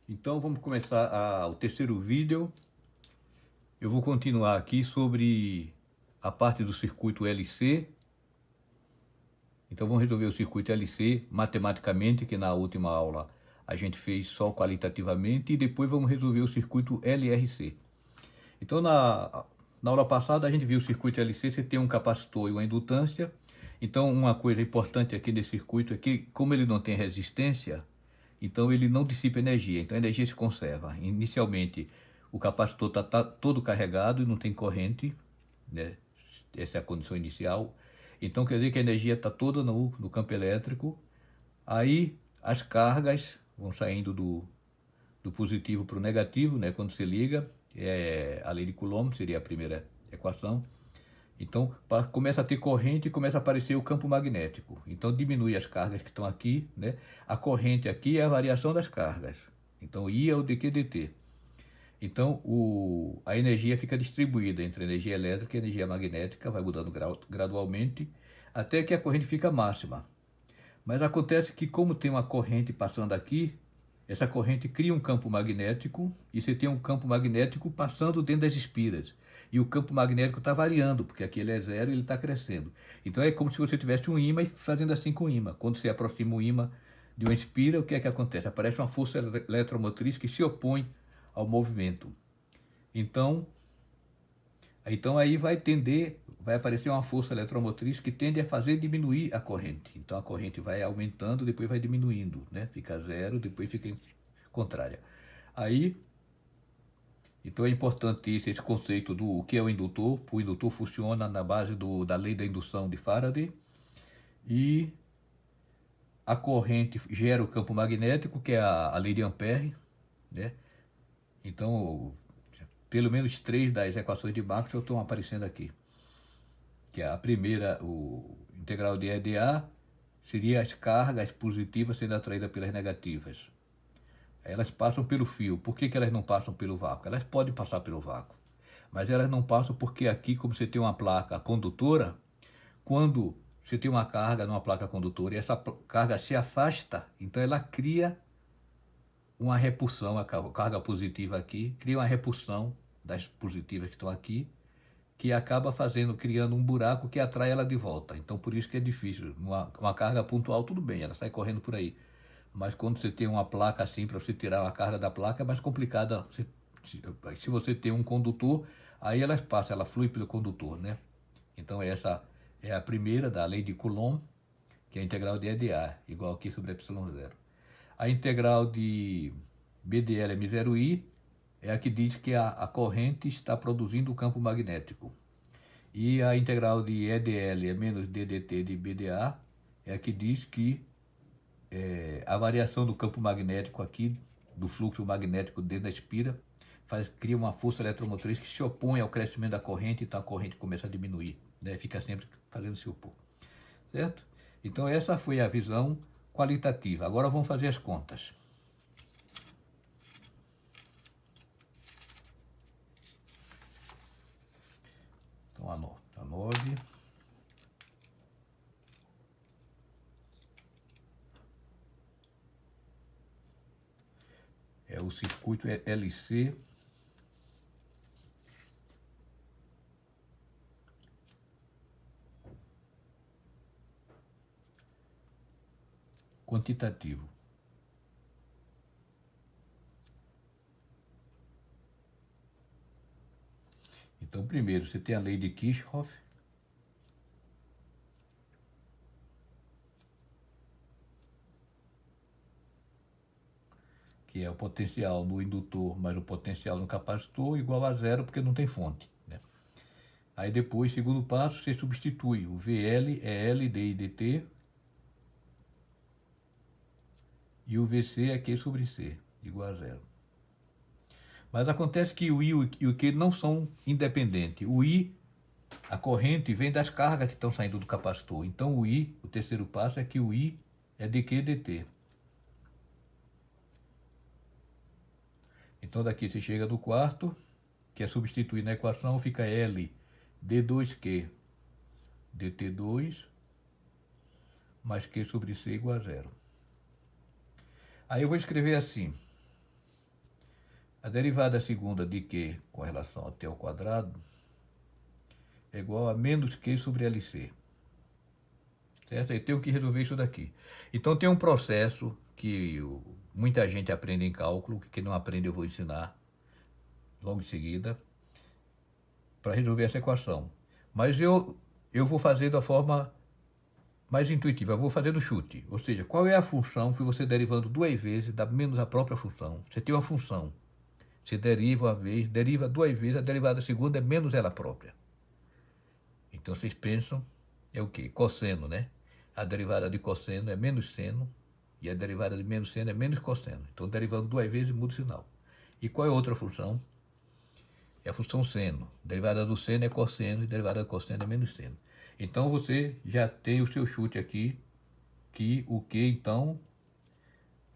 Então vamos começar o terceiro vídeo. Eu vou continuar aqui sobre a parte do circuito LC. Então vamos resolver o circuito LC matematicamente, que na última aula a gente fez só qualitativamente, e depois vamos resolver o circuito LRC. Então na aula passada a gente viu o circuito LC, você tem um capacitor e uma indutância. Então uma coisa importante aqui desse circuito é que, como ele não tem resistência, então ele não dissipa energia, então a energia se conserva. Inicialmente o capacitor está todo carregado e não tem corrente, né? Essa é a condição inicial. Então quer dizer que a energia está toda no campo elétrico. Aí as cargas vão saindo do positivo para o negativo, né? Quando se liga, a lei de Coulomb seria a primeira equação. Então começa a ter corrente e começa a aparecer o campo magnético. Então diminui as cargas que estão aqui, né? A corrente aqui é a variação das cargas. Então I é o dQ/dt. Então a energia fica distribuída entre energia elétrica e energia magnética, vai mudando gradualmente, até que a corrente fica máxima. Mas acontece que, como tem uma corrente passando aqui, essa corrente cria um campo magnético e você tem um campo magnético passando dentro das espiras. E o campo magnético está variando, porque aqui ele é zero e ele está crescendo. Então é como se você tivesse um ímã e fazendo assim com o ímã. Quando você aproxima o ímã de uma espira, o que é que acontece? Aparece uma força eletromotriz que se opõe ao movimento. Então aí vai aparecer uma força eletromotriz que tende a fazer diminuir a corrente. Então a corrente vai aumentando, depois vai diminuindo, né? Fica zero, depois fica contrária. Aí, então é importante esse conceito do o que é o indutor. O indutor funciona na base da lei da indução de Faraday e a corrente gera o campo magnético, que é a lei de Ampère, né? Então, pelo menos 3 das equações de Maxwell estão aparecendo aqui. Que é a primeira, o integral de EdA, seria as cargas positivas sendo atraídas pelas negativas. Elas passam pelo fio. Por que elas não passam pelo vácuo? Elas podem passar pelo vácuo, mas elas não passam porque aqui, como você tem uma placa condutora, quando você tem uma carga numa placa condutora e essa carga se afasta, então ela cria uma repulsão, a carga positiva aqui, cria uma repulsão das positivas que estão aqui, que acaba criando um buraco que atrai ela de volta. Então por isso que é difícil. Uma carga pontual, tudo bem, ela sai correndo por aí. Mas quando você tem uma placa assim, para você tirar uma carga da placa, é mais complicada. Se você tem um condutor, aí ela passa, ela flui pelo condutor, né? Então essa é a primeira da lei de Coulomb, que é a integral de EdA, igual aqui sobre ε0. A integral de BdLm0I é a que diz que a corrente está produzindo o campo magnético. E a integral de EdL é menos ddt de BdA é a que diz que a variação do campo magnético aqui, do fluxo magnético dentro da espira, cria uma força eletromotriz que se opõe ao crescimento da corrente, então a corrente começa a diminuir, né? Fica sempre fazendo se opor, certo? Então essa foi a visão qualitativa. Agora vamos fazer as contas. Então a 9. É o circuito LC quantitativo. Então, primeiro, você tem a lei de Kirchhoff, que é o potencial no indutor mais o potencial no capacitor, igual a zero, porque não tem fonte, né? Aí depois, segundo passo, você substitui o VL é L d dt e o VC é Q sobre C, igual a zero. Mas acontece que o I e o Q não são independentes. O I, a corrente, vem das cargas que estão saindo do capacitor. Então o I, o terceiro passo é que o I é dQ dt. Então daqui você chega do quarto, que é substituir na equação, fica L d2q dt2 mais Q sobre C igual a zero. Aí eu vou escrever assim. A derivada segunda de Q com relação a T ao quadrado é igual a menos Q sobre LC. Certo? Aí tenho que resolver isso daqui. Então tem um processo que muita gente aprende em cálculo, que quem não aprende eu vou ensinar logo em seguida, para resolver essa equação. Mas eu vou fazer da forma mais intuitiva, eu vou fazer do chute. Ou seja, qual é a função que você derivando duas vezes dá menos a própria função? Você tem uma função, você deriva uma vez, deriva duas vezes, a derivada segunda é menos ela própria. Então vocês pensam, é o quê? Cosseno, né? A derivada de cosseno é menos seno, e a derivada de menos seno é menos cosseno. Então derivando duas vezes muda o sinal. E qual é a outra função? É a função seno. Derivada do seno é cosseno e derivada do cosseno é menos seno. Então você já tem o seu chute aqui, que o que então,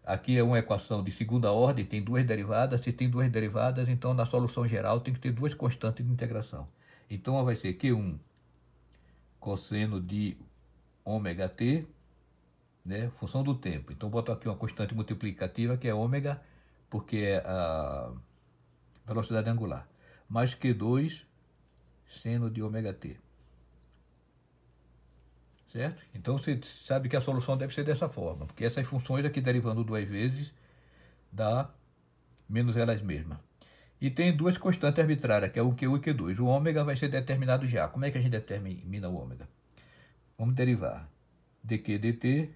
aqui é uma equação de segunda ordem, tem duas derivadas, se tem duas derivadas, então na solução geral tem que ter duas constantes de integração. Então vai ser Q1 cosseno de ômega t, né, função do tempo. Então boto aqui uma constante multiplicativa que é ômega, porque é a velocidade angular, mais Q2 seno de ômega t. Certo? Então você sabe que a solução deve ser dessa forma, porque essas funções aqui derivando duas vezes dá menos elas mesmas. E tem duas constantes arbitrárias, que é o Q1 e o Q2. O ômega vai ser determinado já. Como é que a gente determina o ômega? Vamos derivar dq dt.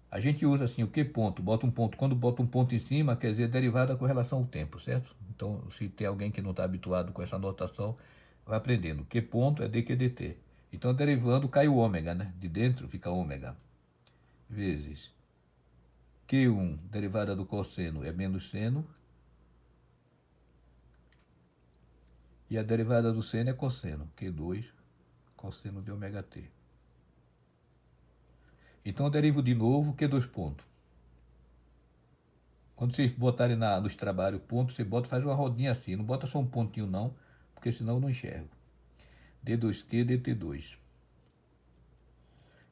A gente usa assim o Q ponto, bota um ponto. Quando bota um ponto em cima, quer dizer derivada com relação ao tempo, certo? Então, se tem alguém que não está habituado com essa notação, vai aprendendo. Q ponto é dq dt. Então, derivando, cai o ômega, né? De dentro fica ômega vezes Q1, derivada do cosseno, é menos seno. E a derivada do seno é cosseno, Q2, cosseno de ômega t. Então, eu derivo de novo Q2 ponto. Quando vocês botarem nos trabalhos ponto, você bota, faz uma rodinha assim. Não bota só um pontinho não, porque senão eu não enxergo. D2Q, DT2.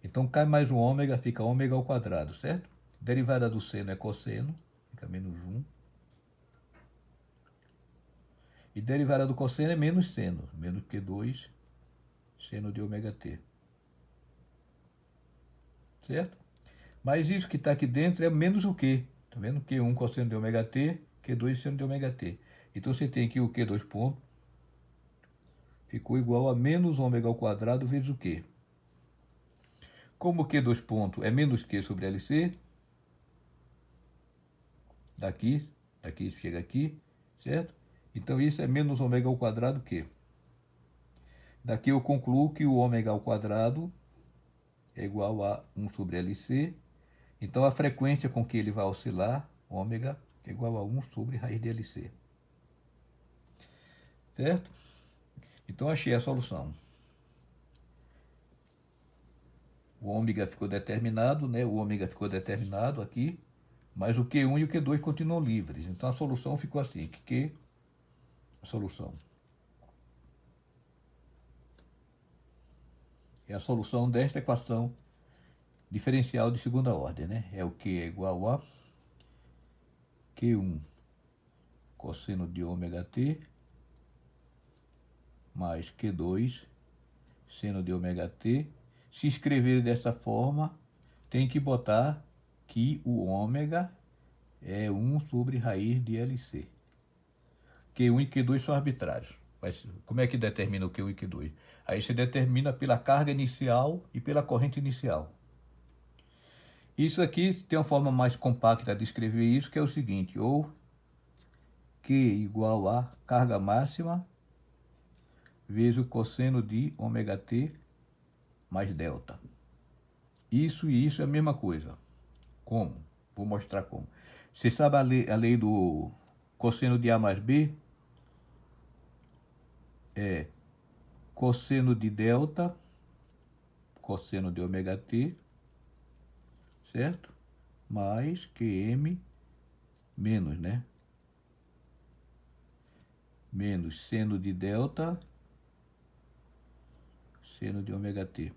Então cai mais um ômega, fica ômega ao quadrado, certo? Derivada do seno é cosseno, fica menos 1. E derivada do cosseno é menos seno, menos Q2, seno de ômega t. Certo? Mas isso que está aqui dentro é menos o Q. Tá vendo? Q1 cosseno de ômega t, Q2 seno de ômega t. Então você tem aqui o Q2 ponto, ficou igual a menos ômega ao quadrado vezes o Q. Como o Q2 ponto é menos Q sobre LC, daqui chega aqui, certo? Então isso é menos ômega ao quadrado Q. Daqui eu concluo que o ômega ao quadrado é igual a 1 sobre LC. Então a frequência com que ele vai oscilar, ômega, é igual a 1 sobre raiz de LC. Certo? Então achei a solução. O ômega ficou determinado, né? O ômega ficou determinado aqui, mas o Q1 e o Q2 continuam livres. Então a solução ficou assim, que Q, a solução. É a solução desta equação diferencial de segunda ordem, né? É o Q é igual a Q1 cosseno de ômega t mais Q2 seno de ômega t. Se escrever dessa forma, tem que botar que o ômega é 1 sobre raiz de LC. Q1 e Q2 são arbitrários. Mas como é que determina o Q1 e Q2? Aí se determina pela carga inicial e pela corrente inicial. Isso aqui tem uma forma mais compacta de escrever isso, que é o seguinte, ou Q igual a carga máxima vezes o cosseno de ômega t mais delta. Isso e isso é a mesma coisa. Como? Vou mostrar como. Você sabe a lei do cosseno de A mais B? É cosseno de delta, cosseno de ômega t, certo? Mais QM menos, né? Menos seno de delta, seno de ômega t.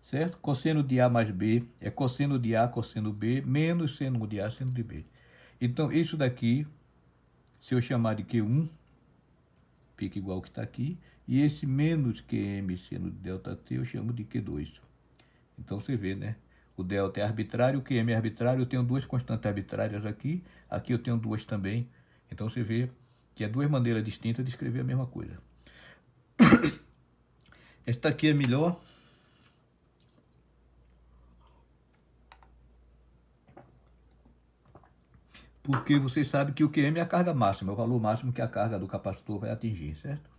Certo? Cosseno de A mais B é cosseno de A, cosseno B, menos seno de A, seno de B. Então, isso daqui, se eu chamar de Q1, fica igual ao que está aqui. E esse menos QM seno de ΔT eu chamo de Q2. Então, você vê, né? O delta é arbitrário, o QM é arbitrário. Eu tenho duas constantes arbitrárias aqui. Aqui eu tenho duas também. Então, você vê que é duas maneiras distintas de escrever a mesma coisa. Esta aqui é melhor. Porque você sabe que o QM é a carga máxima, é o valor máximo que a carga do capacitor vai atingir, certo?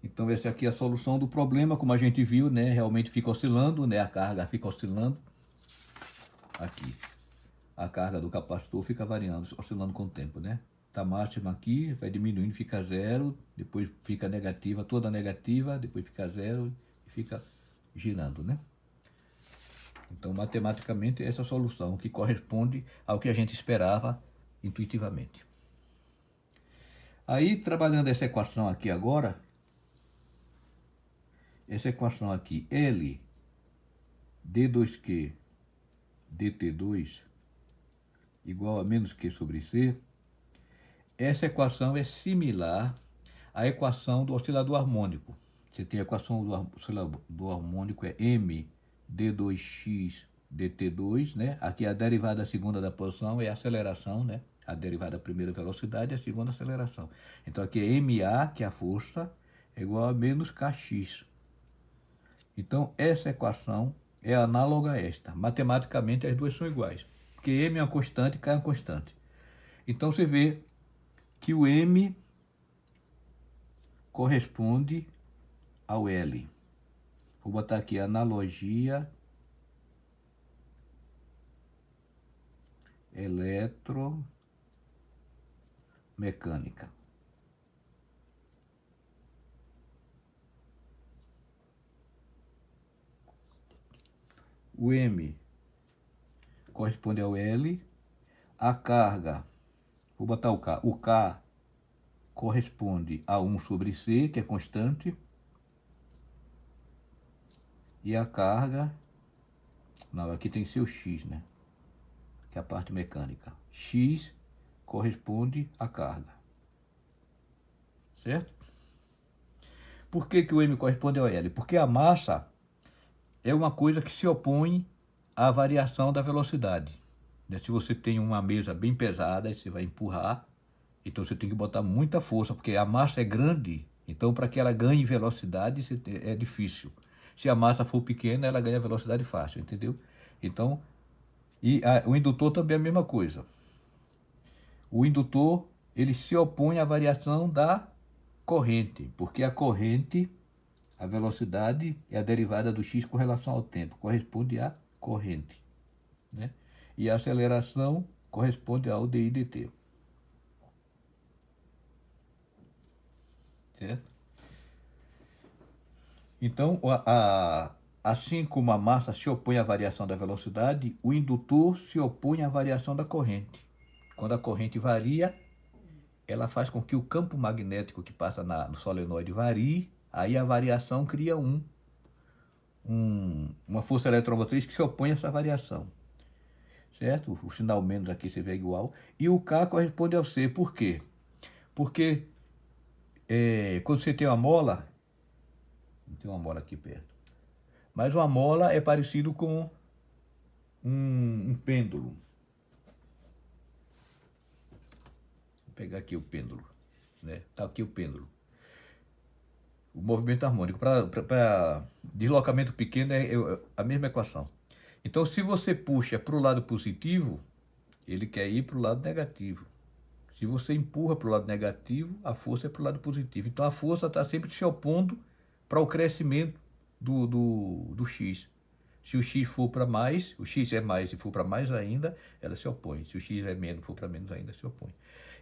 Então essa aqui é a solução do problema, como a gente viu, né? Realmente fica oscilando, né? A carga fica oscilando. Aqui. A carga do capacitor fica variando, oscilando com o tempo, né? Tá máxima aqui, vai diminuindo, fica zero, depois fica negativa, toda negativa, depois fica zero e fica girando, né? Então, matematicamente, essa é a solução que corresponde ao que a gente esperava intuitivamente. Aí, trabalhando essa equação aqui agora, essa equação aqui, L D2Q dt2 igual a menos Q sobre C, essa equação é similar à equação do oscilador harmônico. Você tem a equação do oscilador harmônico, é M d2x dt2, né? Aqui a derivada segunda da posição é a aceleração, né? A derivada primeira velocidade e a segunda aceleração. Então aqui é MA, que é a força, é igual a menos KX. Então essa equação é análoga a esta. Matematicamente as duas são iguais, porque M é uma constante e K é uma constante. Então você vê que o M corresponde ao L. Vou botar aqui analogia eletromecânica. O M corresponde ao L. A carga, vou botar o K. O K corresponde a 1 sobre C, que é constante. E a carga, não, aqui tem que ser o X, né? Que é a parte mecânica. X corresponde à carga. Certo? Por que o M corresponde ao L? Porque a massa é uma coisa que se opõe à variação da velocidade. Se você tem uma mesa bem pesada, você vai empurrar, então você tem que botar muita força, porque a massa é grande, então para que ela ganhe velocidade é difícil. Se a massa for pequena, ela ganha velocidade fácil, entendeu? Então, o indutor também é a mesma coisa. O indutor, ele se opõe à variação da corrente, porque a corrente, a velocidade é a derivada do x com relação ao tempo, corresponde à corrente, né? E a aceleração corresponde ao di dt. Certo? Então, assim como a massa se opõe à variação da velocidade, o indutor se opõe à variação da corrente. Quando a corrente varia, ela faz com que o campo magnético que passa no solenoide varie, aí a variação cria uma força eletromotriz que se opõe a essa variação. Certo? O sinal menos aqui você vê igual. E o K corresponde ao C. Por quê? Porque quando você tem uma mola, não tem uma mola aqui perto, mas uma mola é parecido com um pêndulo. Vou pegar aqui o pêndulo, né? Tá aqui o pêndulo. O movimento harmônico. Para deslocamento pequeno é a mesma equação. Então, se você puxa para o lado positivo, ele quer ir para o lado negativo. Se você empurra para o lado negativo, a força é para o lado positivo. Então, a força está sempre se opondo para o crescimento do X. Se o X for para mais, o X é mais e for para mais ainda, ela se opõe. Se o X é menos, for para menos ainda, se opõe.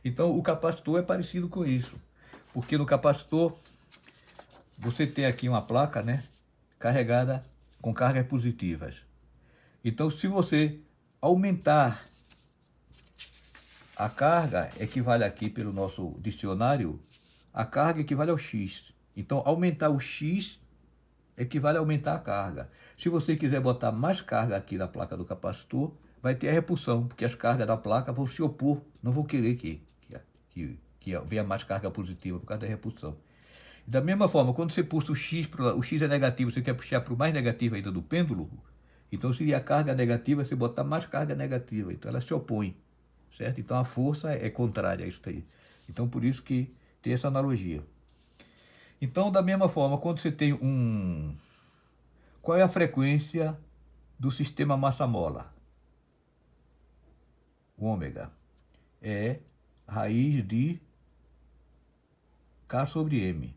Então, o capacitor é parecido com isso. Porque no capacitor, você tem aqui uma placa, né? Carregada com cargas positivas. Então, se você aumentar a carga, equivale aqui pelo nosso dicionário, a carga equivale ao X. Então, aumentar o X equivale a aumentar a carga. Se você quiser botar mais carga aqui na placa do capacitor, vai ter a repulsão, porque as cargas da placa vão se opor, não vão querer que venha mais carga positiva por causa da repulsão. Da mesma forma, quando você puxa o X, o X é negativo, você quer puxar para o mais negativo ainda do pêndulo, então seria a carga negativa, você botar mais carga negativa, então ela se opõe, certo? Então a força é contrária a isso aí. Então por isso que tem essa analogia. Então, da mesma forma, quando você tem um... Qual é a frequência do sistema massa-mola? O ômega é raiz de K sobre M.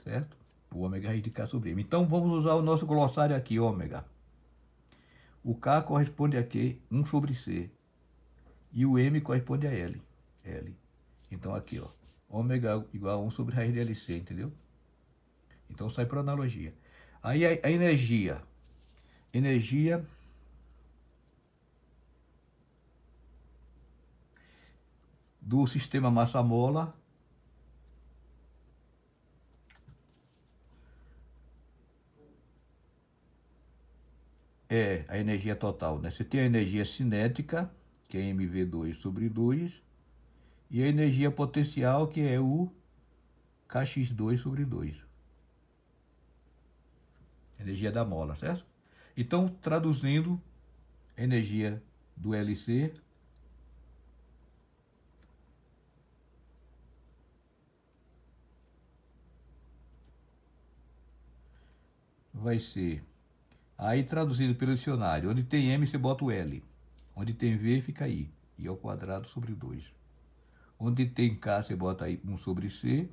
Certo? O ômega é raiz de K sobre M. Então, vamos usar o nosso glossário aqui, ômega. O K corresponde a quê? 1 sobre C. E o M corresponde a L. L. Então, aqui, ó. Ômega igual a 1 sobre raiz de LC, entendeu? Então, sai por analogia. Aí, a energia. Energia do sistema massa-mola é a energia total, né? Você tem a energia cinética, que é mv2 sobre 2, e a energia potencial, que é o kx2 sobre 2. Energia da mola, certo? Então, traduzindo, a energia do LC vai ser, aí traduzido pelo dicionário, onde tem M você bota o L, onde tem V fica I ao quadrado sobre 2. Onde tem K você bota aí 1 sobre C,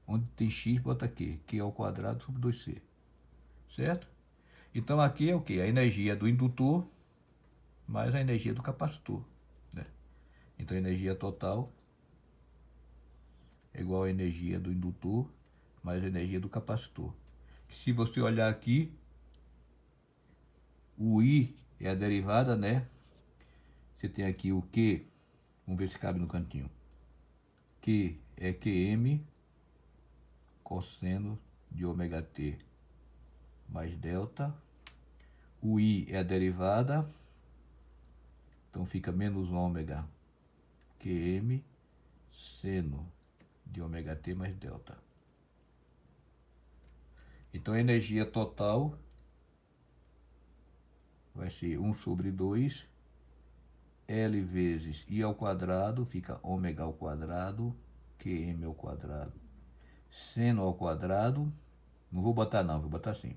onde tem X bota Q ao quadrado sobre 2C, certo? Então aqui é o que? A energia do indutor mais a energia do capacitor, né? Então a energia total é igual à energia do indutor mais a energia do capacitor. Se você olhar aqui, o I é a derivada, né? Você tem aqui o Q, vamos ver se cabe no cantinho. Q é Qm cosseno de ômega t mais delta. O I é a derivada, então fica menos ômega Qm seno de ômega t mais delta. Então a energia total vai ser 1 sobre 2, L vezes I ao quadrado, fica ômega ao quadrado, Qm ao quadrado, seno ao quadrado, não vou botar não, vou botar assim,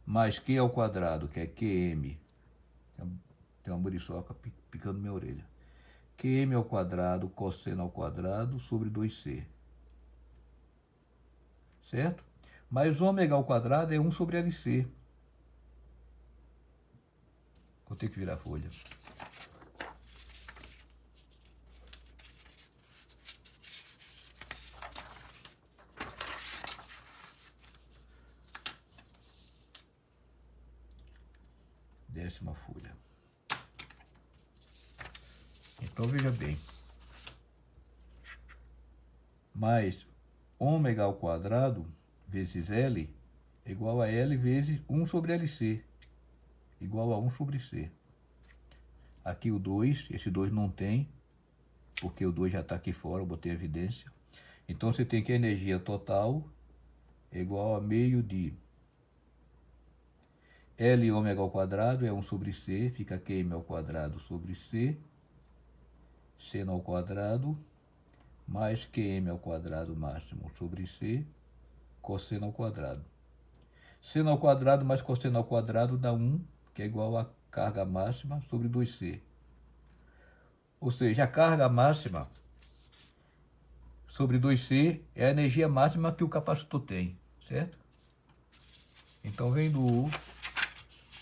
mais Q ao quadrado, que é Qm, tem uma muriçoca picando minha orelha, Qm ao quadrado, cosseno ao quadrado, sobre 2C, certo? Mas ômega ao quadrado é 1 sobre LC. Vou ter que virar a folha. Décima folha. Então veja bem. Mais ômega ao quadrado vezes L é igual a L vezes 1 sobre LC, igual a 1 sobre C. Aqui o 2, esse 2 não tem, porque o 2 já está aqui fora, eu botei evidência. Então você tem que a energia total é igual a meio de L ômega ao quadrado é 1 sobre C, fica Qm ao quadrado sobre C, seno ao quadrado, mais Qm ao quadrado máximo sobre C, cosseno ao quadrado. Seno ao quadrado mais cosseno ao quadrado dá 1, que é igual a carga máxima sobre 2C. Ou seja, a carga máxima sobre 2C é a energia máxima que o capacitor tem, certo? Então, vendo U,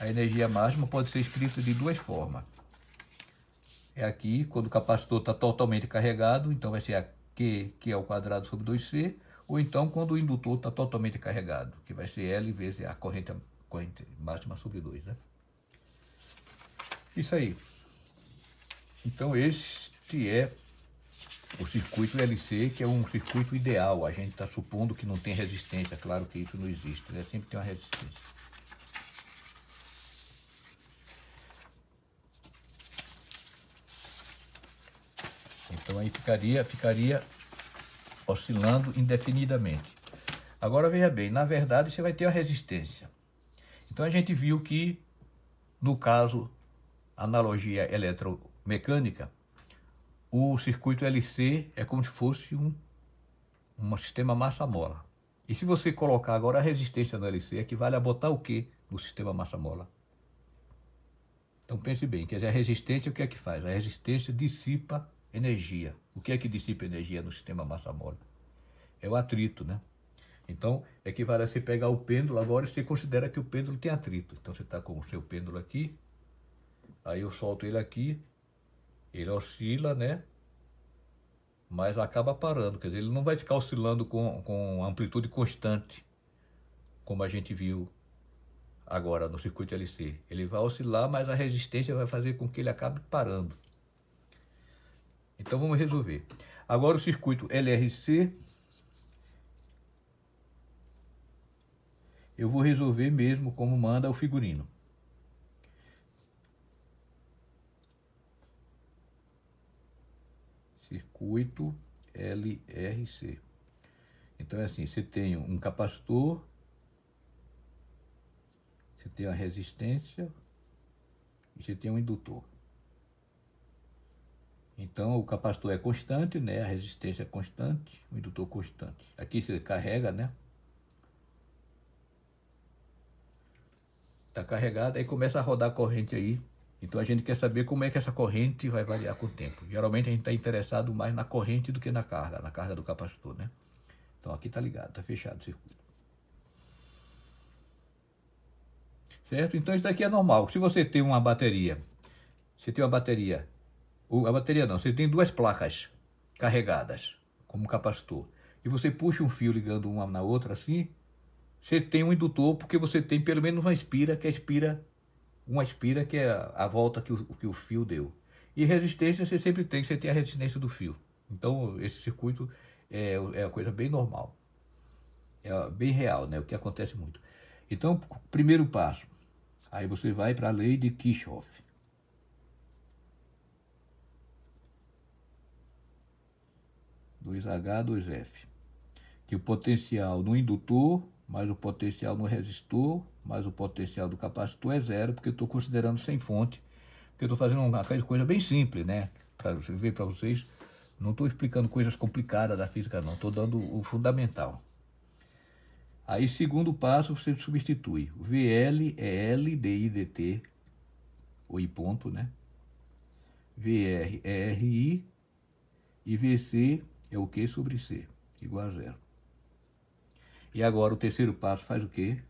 a energia máxima pode ser escrita de duas formas. É aqui, quando o capacitor está totalmente carregado, então vai ser a Q ao quadrado sobre 2C, ou então quando o indutor está totalmente carregado, que vai ser L vezes a corrente máxima sobre 2, né? Isso aí. Então este é o circuito LC, que é um circuito ideal. A gente está supondo que não tem resistência, claro que isso não existe, né? Sempre tem uma resistência. Então aí ficaria oscilando indefinidamente. Agora veja bem, na verdade você vai ter a resistência. Então a gente viu que, no caso, analogia eletromecânica, o circuito LC é como se fosse um sistema massa-mola. E se você colocar agora a resistência no LC, equivale a botar o que no sistema massa-mola? Então pense bem, quer dizer, a resistência o que é que faz? A resistência dissipa energia. O que é que dissipa energia no sistema massa-mola? É o atrito, né? Então, equivale a você pegar o pêndulo agora e você considera que o pêndulo tem atrito. Então você está com o seu pêndulo aqui, aí eu solto ele aqui, ele oscila, né? Mas acaba parando, quer dizer, ele não vai ficar oscilando com amplitude constante, como a gente viu agora no circuito LC. Ele vai oscilar, mas a resistência vai fazer com que ele acabe parando. Então vamos resolver. Agora o circuito LRC, eu vou resolver mesmo como manda o figurino. Circuito LRC. Então é assim, você tem um capacitor, você tem a resistência e você tem um indutor. Então o capacitor é constante, né? A resistência é constante, o indutor constante. Aqui você carrega, né? Está carregado, aí começa a rodar a corrente aí. Então a gente quer saber como é que essa corrente vai variar com o tempo. Geralmente a gente está interessado mais na corrente do que na carga do capacitor, né? Então aqui está ligado, está fechado o circuito. Certo? Então isso daqui é normal. Se você tem uma bateria, a bateria não, você tem duas placas carregadas como capacitor, e você puxa um fio ligando uma na outra assim, você tem um indutor porque você tem pelo menos uma espira que é a volta que o fio deu. E resistência você sempre tem, você tem a resistência do fio. Então esse circuito é uma coisa bem normal, é bem real, né? O que acontece muito. Então, primeiro passo, aí você vai para a lei de Kirchhoff. H 2F. Que o potencial no indutor mais o potencial no resistor, mais o potencial do capacitor é zero, porque eu estou considerando sem fonte, porque eu estou fazendo uma coisa bem simples, né? Para ver para vocês, não estou explicando coisas complicadas da física, não, estou dando o fundamental. Aí, segundo passo, você substitui. O VL é L, DI, DT, o I ponto, né? VR é RI e VC é o Q sobre C, igual a zero. E agora o terceiro passo faz o quê?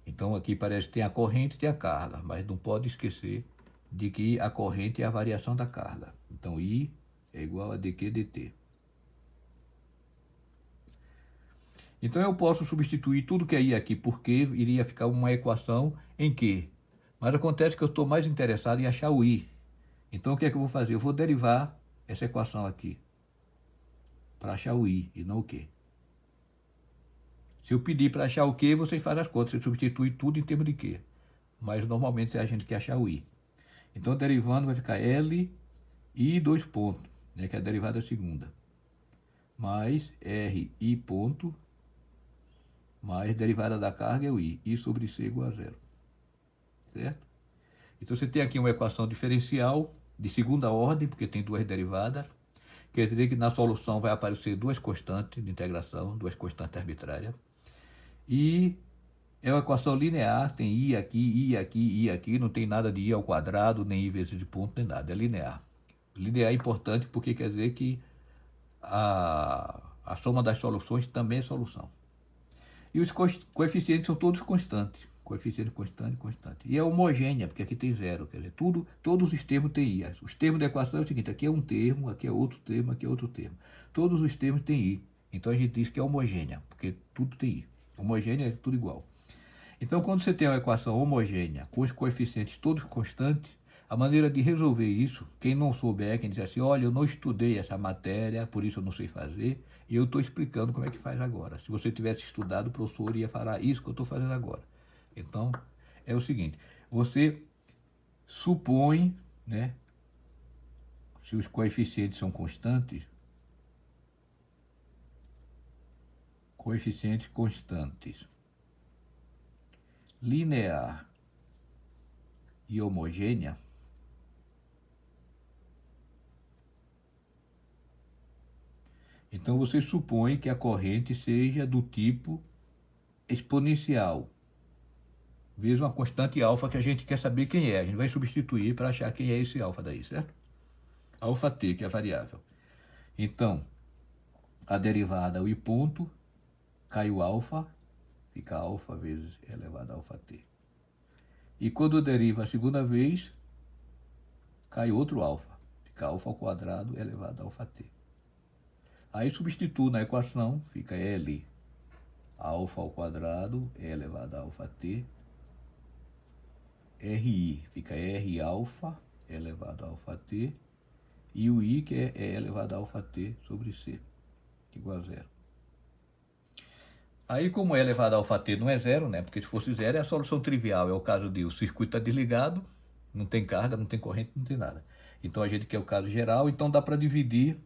Então aqui parece que tem a corrente e tem a carga, mas não pode esquecer de que a corrente é a variação da carga. Então I é igual a dQ dt. Então eu posso substituir tudo que é I aqui por Q, iria ficar uma equação em Q. Mas acontece que eu estou mais interessado em achar o I. Então o que é que eu vou fazer? Eu vou derivar essa equação aqui para achar o I e não o Q. Se eu pedir para achar o Q, você faz as contas, você substitui tudo em termos de Q. Mas normalmente a gente quer achar o I. Então derivando vai ficar L, I, dois pontos, né, que é a derivada segunda. Mais R, I ponto, mais derivada da carga é o I. I sobre C igual a zero. Certo? Então você tem aqui uma equação diferencial de segunda ordem, porque tem duas derivadas. Quer dizer que na solução vai aparecer duas constantes de integração, duas constantes arbitrárias. E é uma equação linear, tem I aqui, I aqui, I aqui, não tem nada de I ao quadrado, nem I vezes de ponto, nem nada, é linear. Linear é importante porque quer dizer que a soma das soluções também é solução. E os coeficientes são todos constantes, coeficiente constante, constante. E é homogênea, porque aqui tem zero, quer dizer, todos os termos têm I. Os termos da equação é o seguinte, aqui é um termo, aqui é outro termo, aqui é outro termo. Todos os termos têm I. Então a gente diz que é homogênea, porque tudo tem I. Homogênea é tudo igual. Então, quando você tem uma equação homogênea com os coeficientes todos constantes, A maneira de resolver isso, quem não souber, quem diz assim, olha, eu não estudei essa matéria, por isso eu não sei fazer, e eu estou explicando como é que faz agora. Se você tivesse estudado, o professor ia falar isso que eu estou fazendo agora. Então, é o seguinte, você supõe, né, se os coeficientes são constantes, linear e homogênea, então você supõe que a corrente seja do tipo exponencial, vezes uma constante alfa que a gente quer saber quem é. A gente vai substituir para achar quem é esse alfa daí, certo? Alfa t, que é a variável. Então, a derivada, o i ponto, cai o alfa, fica alfa vezes e elevado a alfa t. E quando deriva a segunda vez, cai outro alfa, fica alfa ao quadrado elevado a alfa t. Aí substituo na equação, fica L alfa ao quadrado é elevado a alfa t. RI fica R alfa elevado a alfa t. E o I que é E elevado a alfa t sobre C, igual a zero. Aí como E elevado a alfa t não é zero, né? Porque se fosse zero é a solução trivial. É o caso de o circuito está desligado, não tem carga, não tem corrente, não tem nada. Então a gente quer o caso geral, então dá para dividir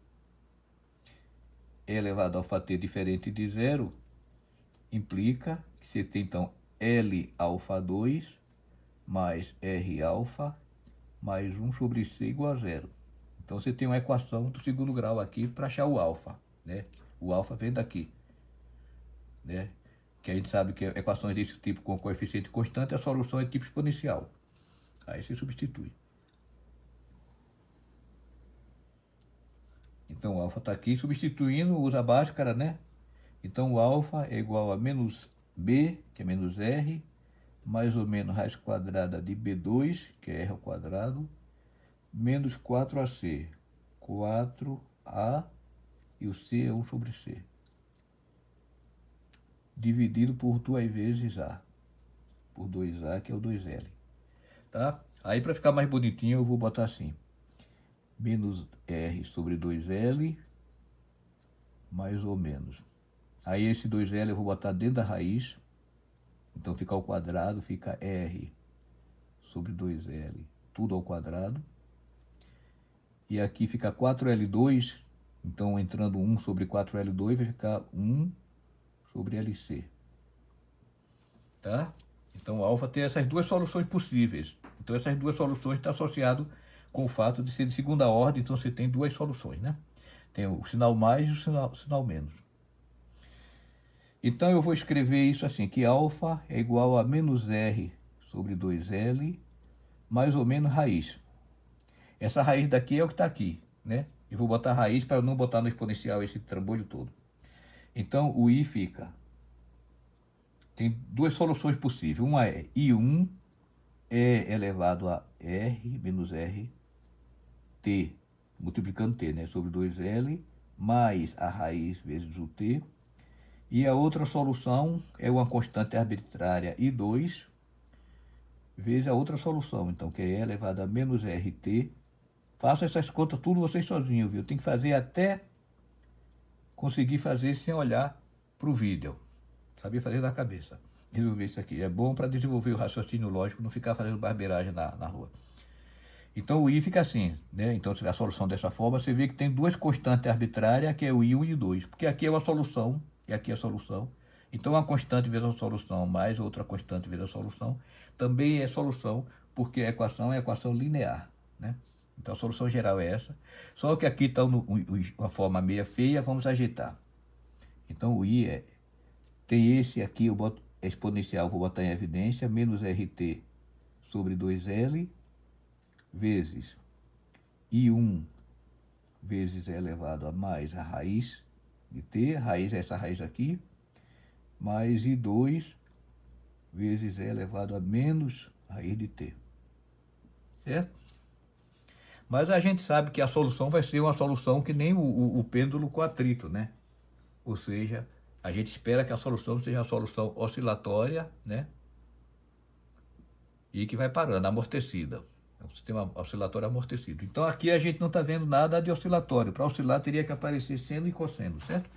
E elevado a alfa t diferente de zero, implica que você tem então L alfa 2 mais R alfa mais 1 sobre C igual a zero. Então você tem uma equação do segundo grau aqui para achar o alfa, né? O alfa vem daqui, né? Que a gente sabe que equações desse tipo com coeficiente constante, a solução é tipo exponencial. Aí você substitui. Então o alfa está aqui, substituindo, usa a báscara, né? Então o alfa é igual a menos b, que é menos r, mais ou menos raiz quadrada de b2, que é r ao quadrado, menos 4ac. 4a e o c é 1 sobre c. Dividido por 2 vezes a. Por 2a, que é o 2l. Tá? Aí para ficar mais bonitinho eu vou botar assim. Menos r sobre 2l, mais ou menos. Aí esse 2l eu vou botar dentro da raiz. Então fica ao quadrado, fica r sobre 2l, tudo ao quadrado. E aqui fica 4L2, então entrando 1 sobre 4L2 vai ficar 1 sobre LC. Tá? Então o alfa tem essas duas soluções possíveis. Então essas duas soluções estão associadas com o fato de ser de segunda ordem, então você tem duas soluções, né? Tem o sinal mais e o sinal menos. Então eu vou escrever isso assim, que alfa é igual a menos R sobre 2L, mais ou menos raiz. Essa raiz daqui é o que está aqui, né? Eu vou botar raiz para eu não botar no exponencial esse trambolho todo. Então, o I fica... Tem duas soluções possíveis. Uma é I1 é elevado a R menos R T, multiplicando T, né? Sobre 2L, mais a raiz vezes o T. E a outra solução é uma constante arbitrária I2 vezes a outra solução. Então, que é E elevado a menos RT. Faço essas contas tudo vocês sozinhos, viu? Tem que fazer até conseguir fazer sem olhar para o vídeo. Sabia fazer da cabeça. Resolver isso aqui. É bom para desenvolver o raciocínio lógico, não ficar fazendo barbeiragem na rua. Então o I fica assim, né? Então se tiver a solução dessa forma, você vê que tem duas constantes arbitrárias, que é o I1 e I2. Porque aqui é uma solução e aqui é a solução. Então uma constante vezes a solução mais outra constante vezes a solução também é solução, porque a equação é a equação linear, né? Então a solução geral é essa. Só que aqui está uma forma meia feia, vamos ajeitar. Então o I tem esse aqui, eu boto exponencial, vou botar em evidência, menos RT sobre 2L, vezes I1 vezes E elevado a mais a raiz de T, a raiz é essa raiz aqui, mais I2 vezes E elevado a menos a raiz de T. Certo? Mas a gente sabe que a solução vai ser uma solução que nem o pêndulo com atrito, né? Ou seja, a gente espera que a solução seja uma solução oscilatória, né? E que vai parando, amortecida. É um sistema oscilatório amortecido. Então aqui a gente não está vendo nada de oscilatório. Para oscilar teria que aparecer seno e cosseno, certo?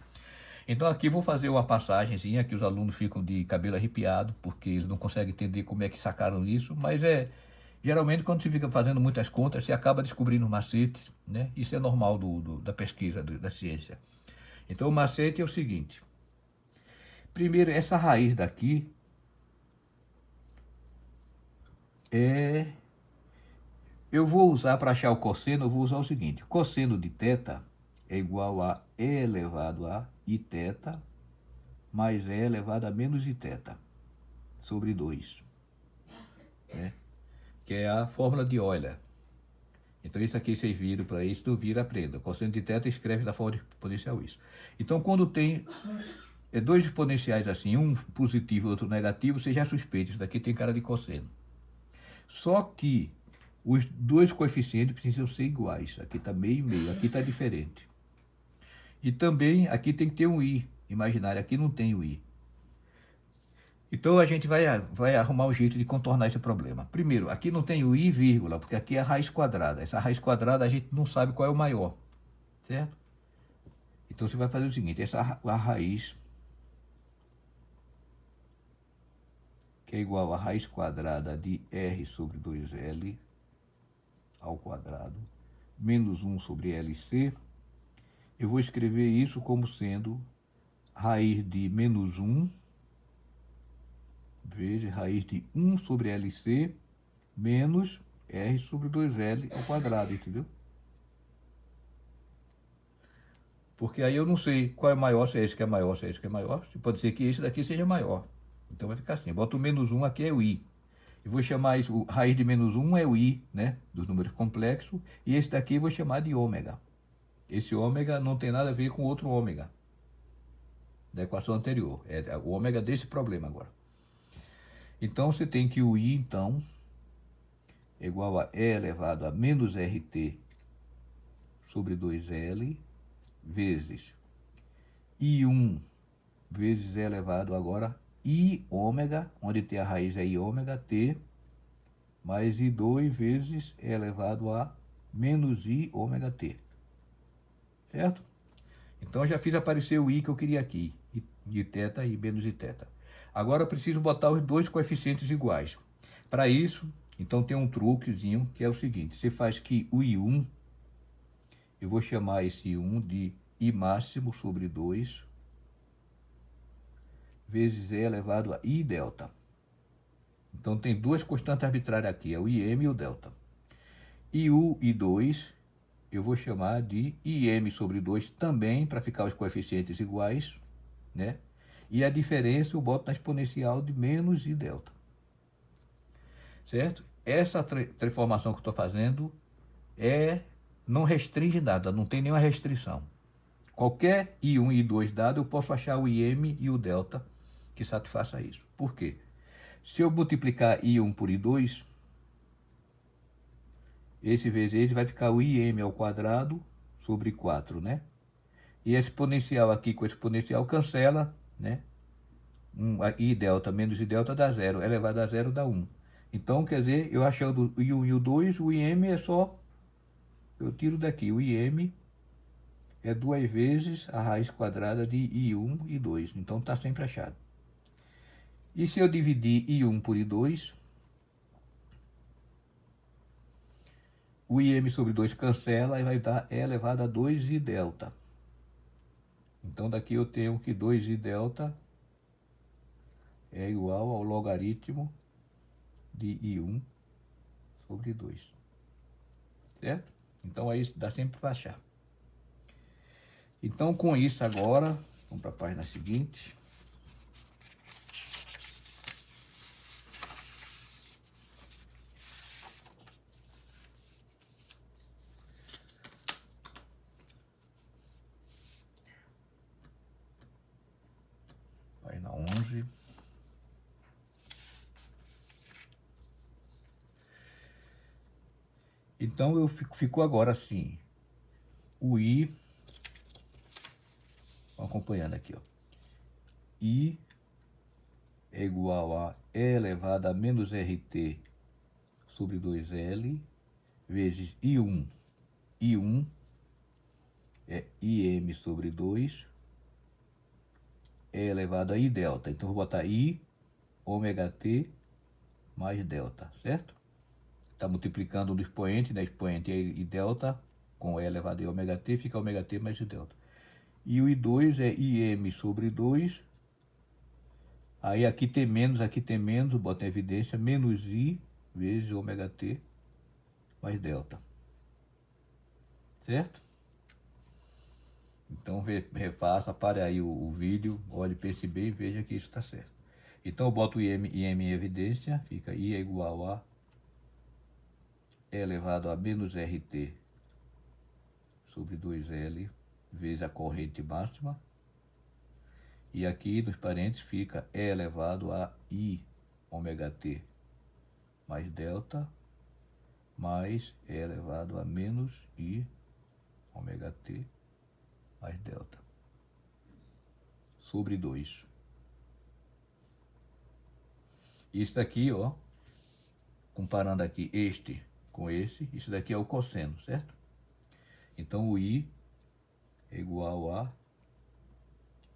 Então aqui vou fazer uma passagenzinha que os alunos ficam de cabelo arrepiado, porque eles não conseguem entender como é que sacaram isso, mas geralmente quando se fica fazendo muitas contas, você acaba descobrindo macetes, né? Isso é normal da pesquisa, da ciência. Então o macete é o seguinte. Primeiro, essa raiz daqui eu vou usar para achar o cosseno, eu vou usar o seguinte. Cosseno de θ é igual a e elevado a iθ mais e elevado a menos iθ sobre 2, né? Que é a fórmula de Euler. Então isso aqui vocês viram para isso, tu vira, aprenda. Cosseno de θ escreve da forma exponencial isso. Então quando tem dois exponenciais assim, um positivo e outro negativo, você já suspeita, isso daqui tem cara de cosseno. Só que os dois coeficientes precisam ser iguais. Aqui está meio e meio, aqui está diferente. E também aqui tem que ter um i imaginário, aqui não tem o i. Então a gente vai arrumar um jeito de contornar esse problema. Primeiro, aqui não tem o i, vírgula, porque aqui é a raiz quadrada. Essa raiz quadrada a gente não sabe qual é o maior, certo? Então você vai fazer o seguinte, a raiz, que é igual a raiz quadrada de r sobre 2l ao quadrado, menos 1 sobre LC, eu vou escrever isso como sendo raiz de menos 1, veja, raiz de 1 sobre LC, menos R sobre 2L ao quadrado, entendeu? Porque aí eu não sei qual é maior, se é esse que é maior, se é esse que é maior. Pode ser que esse daqui seja maior. Então vai ficar assim, bota o menos 1 aqui é o i. Eu vou chamar isso, raiz de menos 1 é o i, né, dos números complexos, e esse daqui eu vou chamar de ômega. Esse ômega não tem nada a ver com outro ômega da equação anterior. É o ômega desse problema agora. Então você tem que o i, então, é igual a e elevado a menos rt sobre 2l vezes i1 vezes e elevado agora i ômega, onde tem a raiz é i ômega t, mais i2 vezes e elevado a menos i ômega t. Certo? Então eu já fiz aparecer o i que eu queria aqui, de θ e menos iθ. Agora eu preciso botar os dois coeficientes iguais. Para isso, então tem um truquezinho que é o seguinte, você faz que o i1, eu vou chamar esse i1 de i máximo sobre 2 vezes e elevado a i delta. Então tem duas constantes arbitrárias aqui, é o im e o delta. I1 e 2 eu vou chamar de im sobre 2 também, para ficar os coeficientes iguais, né? E a diferença eu boto na exponencial de menos i delta. Certo? Essa transformação que eu estou fazendo não restringe nada, não tem nenhuma restrição. Qualquer i1 e i2 dado, eu posso achar o im e o delta que satisfaça isso. Por quê? Se eu multiplicar i1 por i2, esse vezes esse vai ficar o im ao quadrado sobre 4, né? E a exponencial aqui com a exponencial cancela, né? I delta menos I delta dá 0, elevado a 0 dá 1. Então, quer dizer, eu achando o I1 e o 2, o IM é só, eu tiro daqui, o IM é 2 vezes a raiz quadrada de I1 e 2, então está sempre achado. E se eu dividir I1 por I2, o IM sobre 2 cancela e vai dar E elevado a 2I delta. Então daqui eu tenho que 2I delta é igual ao logaritmo de I1 sobre 2. Certo? Então aí dá sempre para achar. Então com isso agora, vamos para a página seguinte. Página 11. Então eu ficou agora assim, o I, acompanhando aqui, ó, I é igual a E elevado a menos RT sobre 2L vezes I1. I1 é IM sobre 2 é elevado a I delta. Então, vou botar I ômega T mais delta, certo? Está multiplicando no expoente, né? Expoente é I delta, com E elevado a ômega T, fica ômega T mais I delta. E o I2 é IM sobre 2. Aí aqui tem menos, bota em evidência, menos I vezes ômega T mais delta. Certo? Então, refaça, pare aí o vídeo, olhe, pense bem e veja que isso está certo. Então, eu boto o IM em evidência, fica I é igual a E elevado a menos RT sobre 2L vezes a corrente máxima. E aqui, nos parênteses, fica E elevado a I ômega T mais delta mais E elevado a menos I ômega T mais delta sobre 2. Isso daqui, ó, comparando aqui este com esse, isso daqui é o cosseno, certo? Então, o I é igual a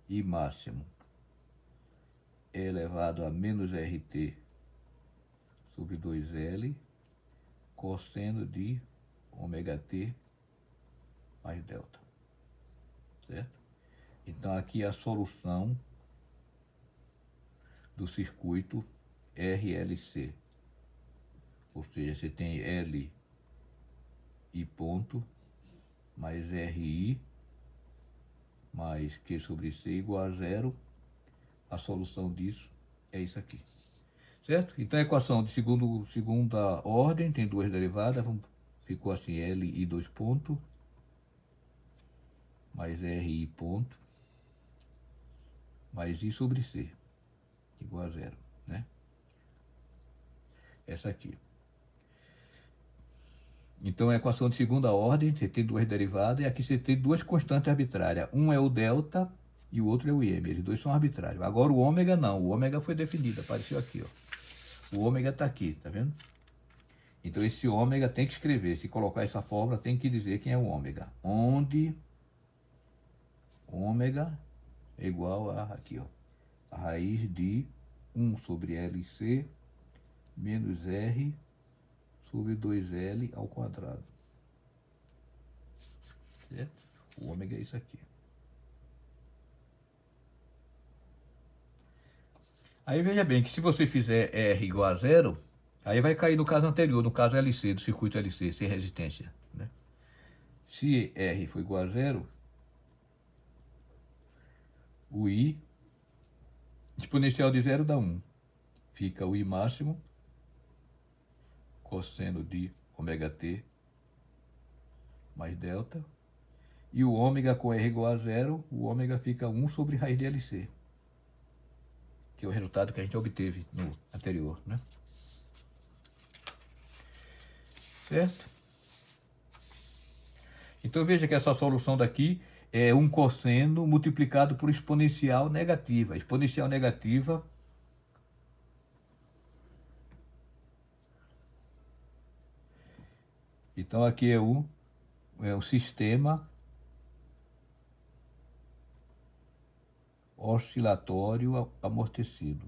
I máximo é elevado a menos RT sobre 2L cosseno de ômega T mais delta, certo? Então, aqui é a solução do circuito RLC. Ou seja, você tem L I ponto mais RI mais Q sobre C igual a zero. A solução disso é isso aqui. Certo? Então, a equação de segunda ordem tem duas derivadas. Ficou assim, L I 2 ponto mais RI ponto mais I sobre C igual a zero, né? Essa aqui. Então, a equação de segunda ordem, você tem duas derivadas, e aqui você tem duas constantes arbitrárias. Um é o delta e o outro é o IM. Eles dois são arbitrários. Agora, o ômega não. O ômega foi definido, apareceu aqui, ó. O ômega está aqui, tá vendo? Então, esse ômega tem que escrever. Se colocar essa fórmula, tem que dizer quem é o ômega. Onde ômega é igual a, aqui, ó, a raiz de 1 sobre LC menos R sobre 2L ao quadrado. Certo? O ômega é isso aqui. Aí veja bem que se você fizer R igual a zero, aí vai cair no caso anterior, no caso LC, do circuito LC, sem resistência, né? Se R for igual a zero, o I exponencial de zero dá 1. Fica o I máximo cosseno de ômega T mais delta. E o ômega com R igual a zero, o ômega fica 1 sobre raiz de LC. Que é o resultado que a gente obteve no anterior, né? Certo? Então veja que essa solução daqui é um cosseno multiplicado por exponencial negativa. Exponencial negativa então aqui é o sistema oscilatório amortecido.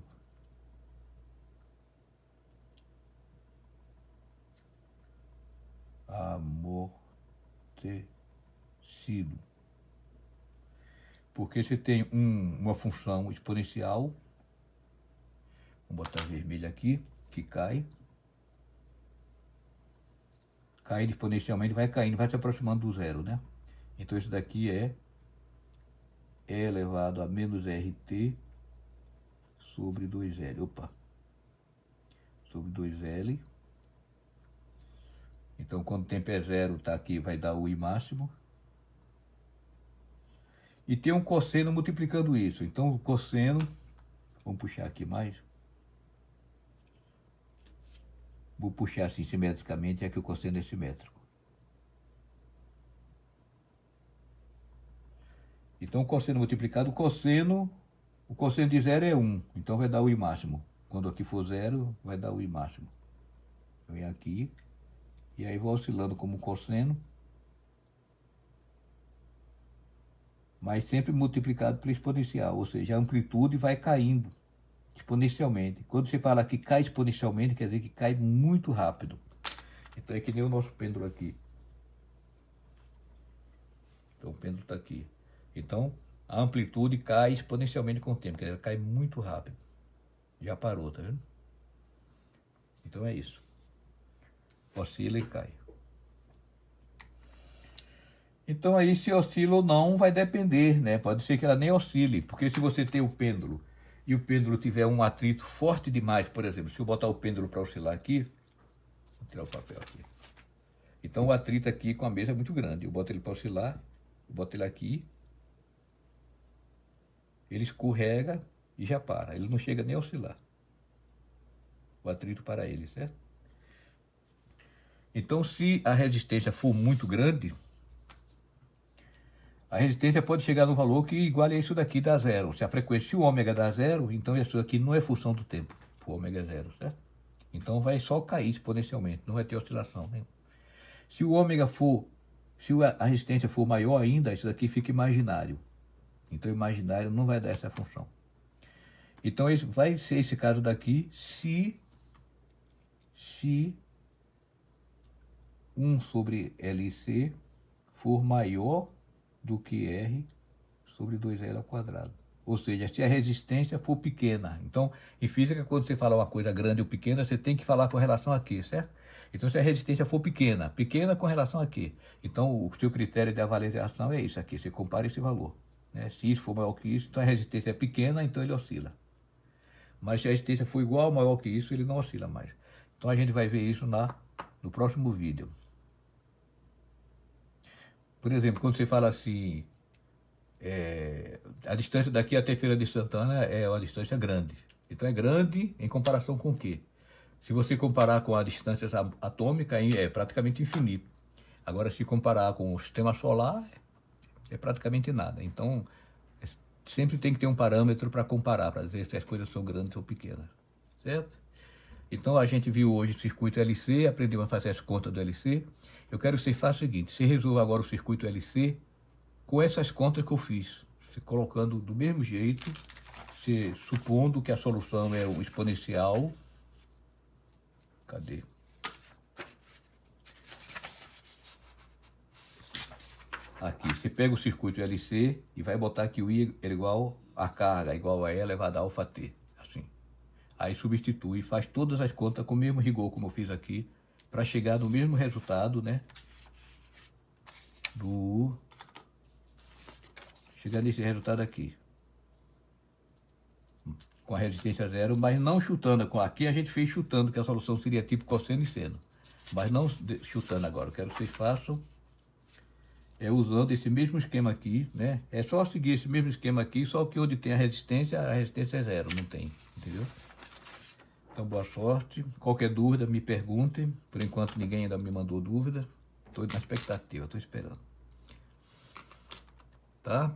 Amortecido. Porque você tem uma função exponencial, vou botar vermelho aqui, que cai. Caindo exponencialmente, vai caindo, vai se aproximando do zero, né? Então, isso daqui é E elevado a menos RT sobre 2L. Opa! Sobre 2L. Então, quando o tempo é zero, tá aqui, vai dar o I máximo. E tem um cosseno multiplicando isso. Então, o cosseno, vamos puxar aqui mais. Vou puxar assim simetricamente, é que o cosseno é simétrico. Então, o cosseno multiplicado, o cosseno de zero é 1. Então, vai dar o I máximo. Quando aqui for zero, vai dar o I máximo. Vem aqui, e aí vai oscilando como cosseno, mas sempre multiplicado pela exponencial, ou seja, a amplitude vai caindo exponencialmente. Quando você fala que cai exponencialmente, quer dizer que cai muito rápido. Então é que nem o nosso pêndulo aqui. Então o pêndulo está aqui. Então a amplitude cai exponencialmente com o tempo, quer dizer, cai muito rápido. Já parou, tá vendo? Então é isso. Oscila e cai. Então aí se oscila ou não vai depender, né? Pode ser que ela nem oscile, porque se você tem o pêndulo e o pêndulo tiver um atrito forte demais, por exemplo, se eu botar o pêndulo para oscilar aqui, vou tirar o papel aqui. Então o atrito aqui com a mesa é muito grande. Eu boto ele para oscilar, eu boto ele aqui, ele escorrega e já para. Ele não chega nem a oscilar. O atrito para ele, certo? Então se a resistência for muito grande, a resistência pode chegar no valor que iguale a isso daqui, dá zero. Se a frequência, se o ômega dá zero, então isso aqui não é função do tempo. O ômega é zero, certo? Então vai só cair exponencialmente, não vai ter oscilação nenhuma. Se o ômega for, se a resistência for maior ainda, isso daqui fica imaginário. Então imaginário não vai dar essa função. Então vai ser esse caso daqui se 1 sobre LC for maior do que R sobre 2L ao quadrado. Ou seja, se a resistência for pequena. Então, em física, quando você fala uma coisa grande ou pequena, você tem que falar com relação a quê, certo? Então, se a resistência for pequena, pequena com relação a quê? Então, o seu critério de avaliação é isso aqui, você compara esse valor. Né? Se isso for maior que isso, então a resistência é pequena, então ele oscila. Mas se a resistência for igual ou maior que isso, ele não oscila mais. Então, a gente vai ver isso no próximo vídeo. Por exemplo, quando você fala assim, a distância daqui até Feira de Santana é uma distância grande. Então é grande em comparação com o quê? Se você comparar com a distância atômica, é praticamente infinito. Agora, se comparar com o sistema solar, é praticamente nada. Então, sempre tem que ter um parâmetro para comparar, para dizer se as coisas são grandes ou pequenas. Certo? Então, a gente viu hoje o circuito LC, aprendeu a fazer as contas do LC. Eu quero que você faça o seguinte, você resolva agora o circuito LC com essas contas que eu fiz. Você colocando do mesmo jeito, você supondo que a solução é o exponencial. Cadê? Aqui, você pega o circuito LC e vai botar que o I é igual a carga, igual a E elevado a alfa T. Assim. Aí substitui, faz todas as contas com o mesmo rigor como eu fiz aqui, para chegar no mesmo resultado, né? Chegar nesse resultado aqui. Com a resistência zero, mas não chutando. Aqui a gente fez chutando, que a solução seria tipo cosseno e seno. Mas não chutando agora. Eu quero que vocês façam usando esse mesmo esquema aqui, né? É só seguir esse mesmo esquema aqui, só que onde tem a resistência é zero, não tem, entendeu? Então, boa sorte. Qualquer dúvida, me perguntem. Por enquanto, ninguém ainda me mandou dúvida. Estou na expectativa, estou esperando. Tá?